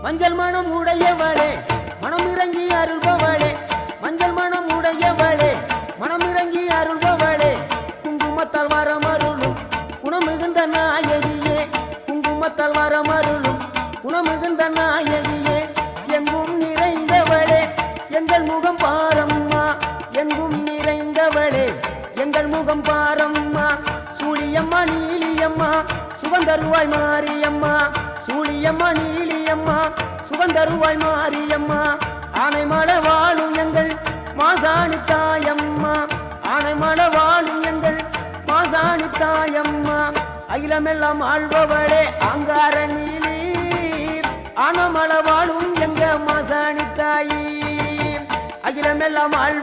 மஞ்சள் மனம் உடையவளே மனம் இறங்கி அருள்பவளே மஞ்சள் மனம் உடையவளே மனம் இறங்கி அருள்பவளே குங்குமத்தால் வரமருளும் குணமிகுந்த நாயகியே குங்குமத்தால் வரமருளும் குணமிகுந்த நாயகியே எங்கும் நிறைந்தவளே எங்கள் முகம் பாரம்மா எங்கும் நிறைந்தவளே எங்கள் முகம் பாரம்மா சூழியம்மா நீலியம்மா சுகந்தருவாய் மாரியம்மா சூழியம்மா நீலியம்மா சுகந்தருவாய் மாரியம்மா ஆனைமல வாழும் எங்கள் மாசாணி தாயம்மா ஆனைமல வாழும் எங்கள் மாசாணி தாயம்மா அகிலமெல்லாம் ஆள்பவளே அங்கார நீலி ஆனமல வாழும் எங்க மாசாணி தாயி அகிலமெல்லாம் ஆள்